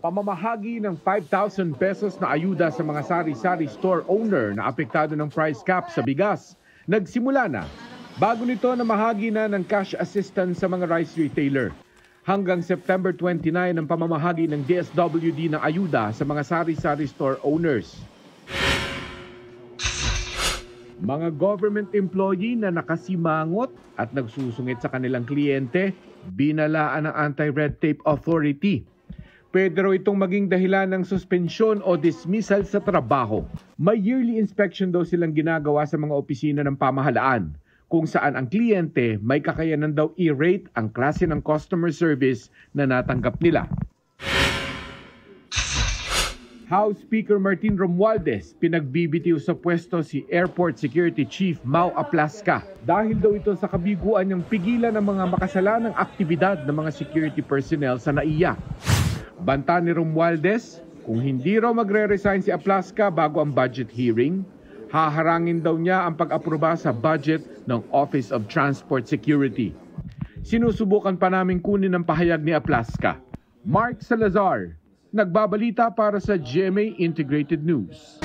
Pamamahagi ng 5,000 pesos na ayuda sa mga sari-sari store owner na apektado ng price cap sa bigas. Nagsimula na. Bago nito, namahagi na ng cash assistance sa mga rice retailer. Hanggang September 29 ang pamamahagi ng DSWD ng ayuda sa mga sari-sari store owners. Mga government employee na nakasimangot at nagsusungit sa kanilang kliyente, binalaan ng Anti-Red Tape Authority. Pwede raw itong maging dahilan ng suspensyon o dismissal sa trabaho. May yearly inspection daw silang ginagawa sa mga opisina ng pamahalaan, kung saan ang kliyente may kakayanan daw i-rate ang klase ng customer service na natanggap nila. House Speaker Martin Romualdez pinagbibitiw sa pwesto si Airport Security Chief Mau Aplasca dahil daw ito sa kabiguan niyang pigilan ng mga makasalanang aktibidad ng mga security personnel sa NAIA. Banta ni Romualdez, kung hindi raw magre-resign si Aplasca bago ang budget hearing, haharangin daw niya ang pag-aproba sa budget ng Office of Transport Security. Sinusubukan pa namin kunin ang pahayag ni Aplasca. Mark Salazar, nagbabalita para sa GMA Integrated News.